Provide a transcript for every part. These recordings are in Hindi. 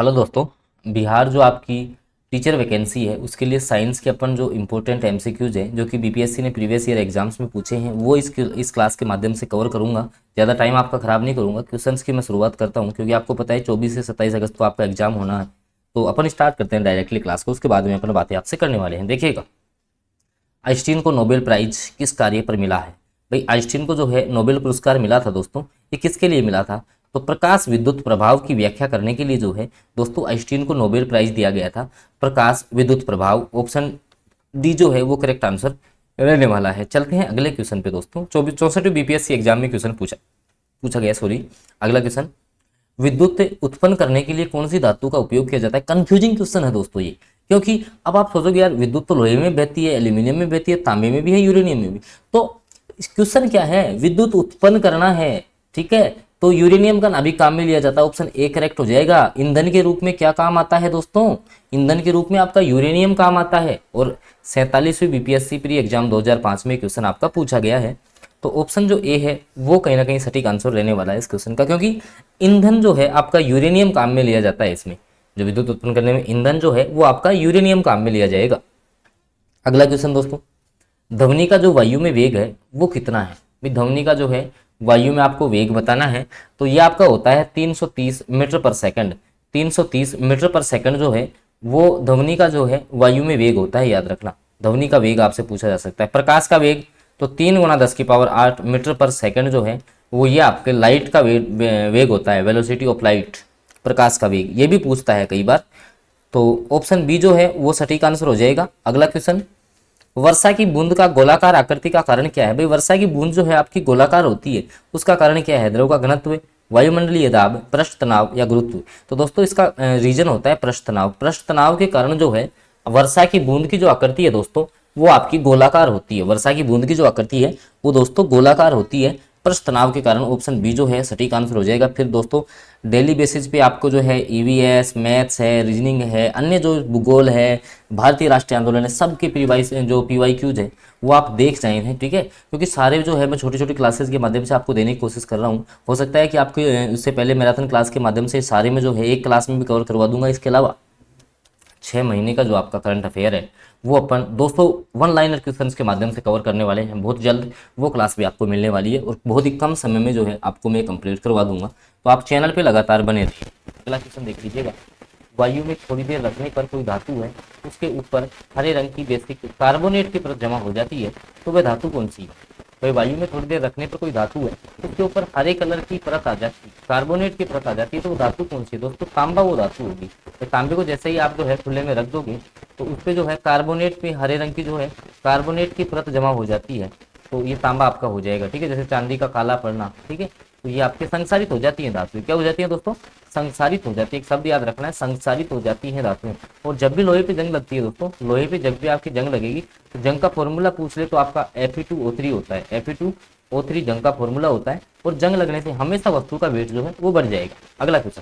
हेलो दोस्तों। बिहार जो आपकी टीचर वैकेंसी है उसके लिए साइंस के अपन जो इम्पोर्टेंट एमसीक्यूज हैं जो कि बीपीएससी ने प्रीवियस ईयर एग्जाम्स में पूछे हैं वो इस क्लास के माध्यम से कवर करूंगा। ज़्यादा टाइम आपका ख़राब नहीं करूंगा। क्वेश्चंस की मैं शुरुआत करता हूं क्योंकि आपको पता है 24 से 27 अगस्त को आपका एग्जाम होना है। तो अपन स्टार्ट करते हैं डायरेक्टली क्लास को, उसके बाद में अपन बातें आपसे करने वाले हैं। देखिएगा, आइंस्टीन को नोबेल प्राइज किस कार्य पर मिला है? भाई आइंस्टीन को जो है नोबेल पुरस्कार मिला था दोस्तों, ये किसके लिए मिला था? तो प्रकाश विद्युत प्रभाव की व्याख्या करने के लिए जो है दोस्तों आइंस्टीन को नोबेल प्राइज दिया गया था। प्रकाश विद्युत प्रभाव, ऑप्शन डी जो है वो करेक्ट आंसर रहने वाला है। चलते हैं अगले क्वेश्चन पे दोस्तों। 2464 बीपीएससी एग्जाम में क्वेश्चन पूछा गया, सॉरी। अगला क्वेश्चन, विद्युत उत्पन्न करने के लिए कौन सी धातु का उपयोग किया जाता है? कंफ्यूजिंग क्वेश्चन है दोस्तों ये, क्योंकि अब आप सोचोगे यार विद्युत तो लोहे में बहती है, एल्यूमिनियम में बहती है, तांबे में भी है, यूरेनियम में भी। तो क्वेश्चन क्या है? विद्युत उत्पन्न करना है, ठीक है। तो यूरेनियम का नाभिक काम में लिया जाता है, ऑप्शन ए करेक्ट हो जाएगा। ईंधन के रूप में क्या काम आता है दोस्तों? ईंधन के रूप में आपका यूरेनियम काम आता है। और 47वीं बीपीएससी प्री एग्जाम 2005 में क्वेश्चन आपका पूछा गया है। तो ऑप्शन जो ए है वो कहीं ना कहीं सटीक आंसर रहने वाला है इस क्वेश्चन का, क्योंकि ईंधन जो है आपका यूरेनियम काम में लिया जाता है। इसमें जो विद्युत उत्पन्न करने में ईंधन जो है वो आपका यूरेनियम काम में लिया जाएगा। अगला क्वेश्चन दोस्तों, ध्वनि का जो वायु में वेग है वो कितना है? भाई ध्वनि का जो है वायु में आपको वेग बताना है, तो ये आपका होता है 330 मीटर पर सेकंड। 330 मीटर पर सेकंड जो है वो ध्वनि का जो है वायु में वेग होता है, याद रखना। ध्वनि का वेग आपसे पूछा जा सकता है। प्रकाश का वेग तो 3 × 10⁸ मीटर पर सेकंड जो है वो ये आपके लाइट का वेग होता है, वेलोसिटी ऑफ लाइट, प्रकाश का वेग। ये भी पूछता है कई बार। तो ऑप्शन बी जो है वो सटीक आंसर हो जाएगा। अगला क्वेश्चन, वर्षा की बूंद का गोलाकार आकृति का कारण क्या है? भाई वर्षा की बूंद जो है आपकी गोलाकार होती है, उसका कारण क्या है? द्रव का घनत्व, वायुमंडलीय दाब, पृष्ठ तनाव या गुरुत्व? तो दोस्तों इसका रीजन होता है पृष्ठ तनाव। पृष्ठ तनाव के कारण जो है वर्षा की बूंद की जो आकृति है दोस्तों वो आपकी गोलाकार होती है। वर्षा की बूंद की जो आकृति है वो दोस्तों गोलाकार होती है पृष्ठ तनाव के कारण। ऑप्शन बी जो है सटीक आंसर हो जाएगा। फिर दोस्तों डेली बेसिस पे आपको जो है ईवीएस, मैथ्स है, रीजनिंग है, अन्य जो भूगोल है, भारतीय राष्ट्रीय आंदोलन है, सबके पीवाईक्यूज है वो आप देख रहे हैं, ठीक है। क्योंकि सारे जो है मैं छोटी छोटी क्लासेस के माध्यम से आपको देने की कोशिश कर रहा हूँ। हो सकता है कि आपको इससे पहले मैराथन क्लास के माध्यम से सारे में जो है एक क्लास में भी कवर करवा दूंगा। इसके अलावा 6 महीने का जो आपका करंट अफेयर है वो अपन दोस्तों वन लाइनर क्वेश्चंस के माध्यम से कवर करने वाले हैं। बहुत जल्द वो क्लास भी आपको मिलने वाली है और बहुत ही कम समय में जो है आपको मैं कंप्लीट करवा दूंगा। तो आप चैनल पे लगातार बने रहिए। अगला क्वेश्चन देख लीजिएगा, वायु में थोड़ी देर रखने पर कोई धातु है उसके ऊपर हरे रंग की बेसिक कार्बोनेट की परत जमा हो जाती है, तो वह धातु कौन सी है? भाई वायु में थोड़ी देर रखने पर कोई धातु है उसके ऊपर हरे कलर की परत आ जाती है, कार्बोनेट की परत आ जाती है, तो वो धातु कौन सी है दोस्तों? तांबा वो धातु होगी। तो तांबे को जैसे ही आप जो है खुले में रख दोगे तो उस पर जो है कार्बोनेट पे हरे रंग की जो है कार्बोनेट की परत जमा हो जाती है, तो ये तांबा आपका हो जाएगा, ठीक है। जैसे चांदी का काला पड़ना, ठीक है। तो ये आपके संसारित हो जाती है धातु। क्या हो जाती है दोस्तों? संसारित हो जाती है। एक शब्द याद रखना है, संसारित हो जाती है धातुएं। और जब भी लोहे पे जंग लगती है दोस्तों, लोहे पे जब भी आपकी जंग लगेगी तो जंग का फॉर्मूला पूछ ले तो आपका Fe2O3 होता है। Fe2O3 जंग का फॉर्मूला होता है और जंग लगने से हमेशा वस्तु का वेट जो है वो बढ़ जाएगा। अगला क्वेश्चन,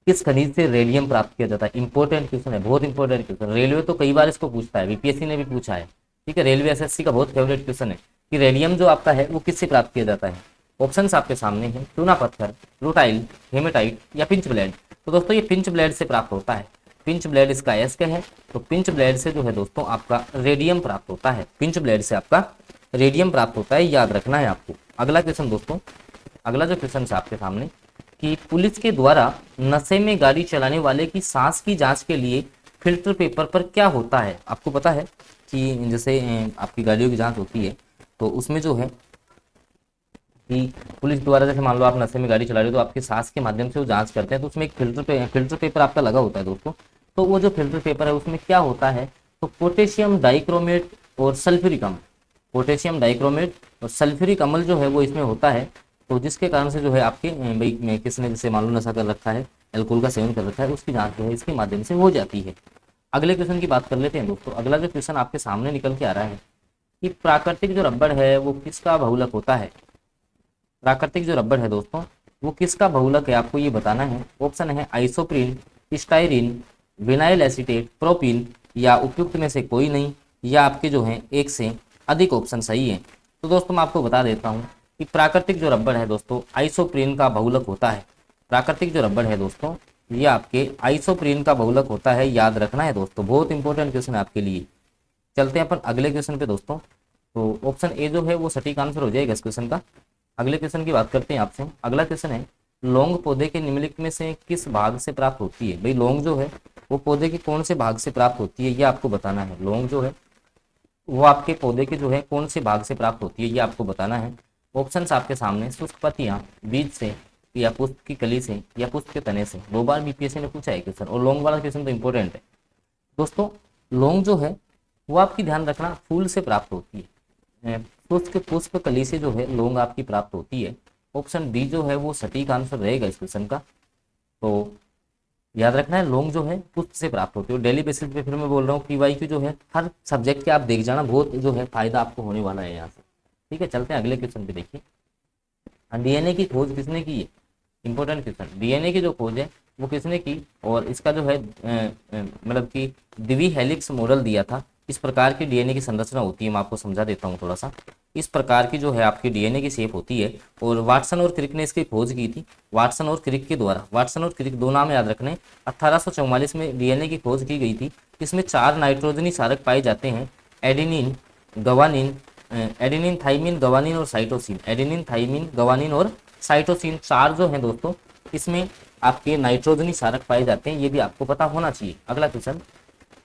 किस खनिज से रेडियम प्राप्त किया जाता है? इंपॉर्टेंट क्वेश्चन है, बहुत इंपॉर्टेंट क्वेश्चन। रेलवे तो कई बार इसको पूछता है, बीपीएससी ने भी पूछा है, ठीक है। रेलवे एसएससी का बहुत फेवरेट क्वेश्चन है कि रेडियम जो आपका है वो किससे प्राप्त किया जाता है। ऑप्शंस आपके सामने हैं, चूना पत्थर, रूटाइल, हेमेटाइट या पिंच ब्लेड। तो दोस्तों ये पिंच ब्लेड से प्राप्त होता है। पिंच ब्लेड इसका एस्क है, तो पिंच ब्लेड से जो है दोस्तों आपका रेडियम प्राप्त होता है। पिंच ब्लेड से आपका रेडियम प्राप्त होता है, याद रखना है आपको। अगला क्वेश्चन दोस्तों, अगला जो क्वेश्चन है आपके सामने कि पुलिस के द्वारा नशे में गाड़ी चलाने वाले की सांस की जांच के लिए फिल्टर पेपर पर क्या होता है? आपको पता है कि जैसे आपकी गाड़ियों की जांच होती है तो उसमें जो है कि पुलिस द्वारा जैसे मान लो आप नशे में गाड़ी चला रहे हो तो आपके सांस के माध्यम से वो जांच करते हैं, तो उसमें एक फिल्टर पेपर आपका लगा होता है दोस्तों। तो वो जो फिल्टर पेपर है उसमें क्या होता है? तो पोटेशियम डाइक्रोमेट और सल्फ्यूरिक अम्ल, पोटेशियम डाइक्रोमेट और सल्फ्यूरिक अम्ल जो है वो इसमें होता है। तो जिसके कारण से जो है आपके भाई किसने जैसे मान लो नशा कर रखा है, अल्कोहल का सेवन कर रखा है, उसकी जांच जो है इसके माध्यम से हो जाती है। अगले क्वेश्चन की बात कर लेते हैं दोस्तों। अगला जो क्वेश्चन आपके सामने निकल के आ रहा है कि प्राकृतिक जो रबड़ है वो किसका बहुलक होता है? प्राकृतिक जो रबड़ है दोस्तों वो किसका बहुलक है, आपको ये बताना है। ऑप्शन है isoprene, styrene, vinyl acetate, propene या उपयुक्त में से कोई नहीं, या आपके जो है एक से अधिक ऑप्शन सही है। तो दोस्तों मैं आपको बता देता हूँ कि प्राकृतिक जो रबड़ है दोस्तों आइसोप्रीन का बहुलक होता है। प्राकृतिक जो रबड़ है दोस्तों ये आपके आइसोप्रीन का बहुलक होता है, याद रखना है दोस्तों, बहुत इंपॉर्टेंट क्वेश्चन है आपके लिए। चलते हैं अपन अगले क्वेश्चन पे दोस्तों। तो ऑप्शन ए जो है वो सटीक आंसर हो जाएगा इस क्वेश्चन का। अगले क्वेश्चन की बात करते हैं आपसे। अगला क्वेश्चन है, लौंग पौधे के निम्नलिखित में से किस भाग से प्राप्त होती है। भाई लौंग जो है वो पौधे के कौन से भाग से प्राप्त होती है, ये आपको बताना है। लौंग जो है वो आपके पौधे के जो है कौन से भाग से प्राप्त होती है, ये आपको बताना है। ऑप्शंस आपके सामने, शुष्क पत्तियां, बीज से, या पुष्प की कली से, या पुष्प के तने से। 2 बार बीपीएससी ने पूछा है क्वेश्चन, और लौंग वाला क्वेश्चन तो इंपॉर्टेंट है दोस्तों। लौंग जो है वो आपकी ध्यान रखना फूल से प्राप्त होती है। पुष्प पुष्प कली से जो है लौंग आपकी प्राप्त होती है। ऑप्शन डी जो है वो सटीक आंसर रहेगा इस क्वेश्चन का। तो याद रखना है, लौंग जो है पुष्प से प्राप्त होती है। और डेली बेसिस पे फिर मैं बोल रहा हूँ, पीवाईक्यू जो है हर सब्जेक्ट के आप देख जाना, बहुत जो है फायदा आपको होने वाला है यहाँ से। ठीक है, चलते हैं अगले क्वेश्चन पे। देखिए, डीएनए की खोज किसने की है, इंपॉर्टेंट क्वेश्चन। डीएनए की जो खोज है वो किसने की, और इसका जो है मतलब कि द्वि हेलिक्स मॉडल दिया था। इस प्रकार की डीएनए की संरचना होती है, मैं आपको समझा देता हूँ थोड़ा सा। इस प्रकार की जो है आपकी डीएनए की शेप होती है, और वाटसन और क्रिक ने इसकी खोज की थी। वाटसन और क्रिक के द्वारा, वाटसन और क्रिक दो नाम याद रखने। 1844 में डीएनए की खोज की गई थी। इसमें 4 नाइट्रोजनी क्षारक पाए जाते हैं, एडेनिन, गवानिन, एडेनिन, थाइमिन, गवानिन और साइटोसिन। एडेनिन, थाइमिन, गवानिन और साइटोसिन 4 जो हैं दोस्तों, इसमें आपके नाइट्रोजनी क्षारक पाए जाते हैं, ये भी आपको पता होना चाहिए। अगला क्वेश्चन,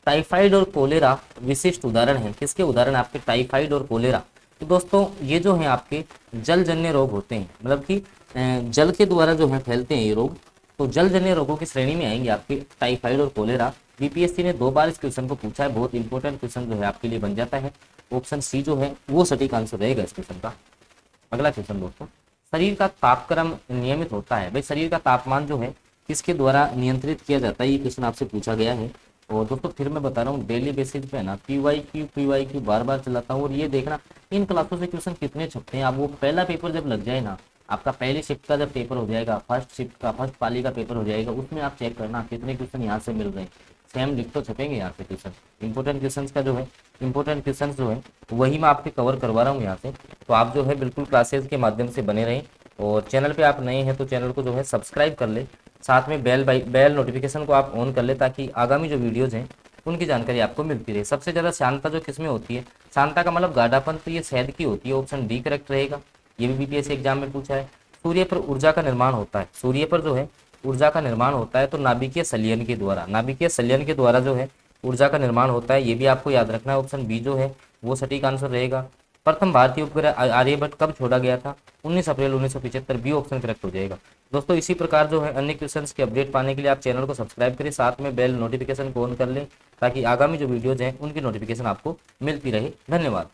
टाइफाइड और कोलेरा विशिष्ट उदाहरण है। किसके उदाहरण आपके, टाइफाइड और कोलेरा। तो दोस्तों ये जो है आपके जलजन्य रोग होते हैं, मतलब कि जल के द्वारा जो है फैलते हैं ये रोग। तो जलजन्य रोगों की श्रेणी में आएंगे आपके टाइफाइड और कोलेरा। बीपीएससी ने 2 बार इस क्वेश्चन को पूछा है, बहुत इंपॉर्टेंट क्वेश्चन जो है आपके लिए बन जाता है। ऑप्शन सी जो है वो सटीक आंसर रहेगा इस क्वेश्चन का। अगला क्वेश्चन दोस्तों, शरीर का तापक्रम नियमित होता है। भाई शरीर का तापमान जो है किसके द्वारा नियंत्रित किया जाता है, ये क्वेश्चन आपसे पूछा गया है। और दोस्तों फिर मैं बता रहा हूँ, डेली बेसिस पे ना पीवाईक्यू बार बार चलाता हूँ। और ये देखना इन क्लासों से क्वेश्चन कितने छपते हैं। आप वो पहला पेपर जब लग जाए ना, आपका पहली शिफ्ट का जब पेपर हो जाएगा, फर्स्ट शिफ्ट का, फर्स्ट पाली का पेपर हो जाएगा, उसमें आप चेक करना कितने क्वेश्चन यहाँ से मिल रहे हैं। सेम लिख तो छपेंगे यहाँ से क्वेश्चन। इंपॉर्टेंट क्वेश्चन का जो है, इंपॉर्टेंट क्वेश्चन जो है वही मैं आपके कवर करवा रहा हूँ यहाँ से। तो आप जो है बिल्कुल क्लासेज के माध्यम से बने रहें। और चैनल पे आप नए हैं तो चैनल को जो है सब्सक्राइब कर ले, साथ में बेल नोटिफिकेशन को आप ऑन कर ले, ताकि आगामी जो वीडियोज़ हैं उनकी जानकारी आपको मिलती रहे। सबसे ज़्यादा शांता जो किसमें होती है, शांता का मतलब गाढ़ापन, तो ये शहद की होती है। ऑप्शन डी करेक्ट रहेगा, ये भी बीपीएससी एग्जाम में पूछा है। सूर्य पर ऊर्जा का निर्माण होता है, सूर्य पर जो है ऊर्जा का निर्माण होता है तो नाभिकीय संलयन के द्वारा, नाभिकीय संलयन के द्वारा जो है ऊर्जा का निर्माण होता है, ये भी आपको याद रखना है। ऑप्शन बी जो है वो सटीक आंसर रहेगा। प्रथम भारतीय उपग्रह आर्यभट्ट कब छोड़ा गया था, 19 अप्रैल 1975, बी ऑप्शन करेक्ट हो जाएगा। दोस्तों इसी प्रकार जो है अन्य क्वेश्चंस के अपडेट पाने के लिए आप चैनल को सब्सक्राइब करें, साथ में बेल नोटिफिकेशन को ऑन कर लें, ताकि आगामी जो वीडियोज हैं उनकी नोटिफिकेशन आपको मिलती रहे। धन्यवाद।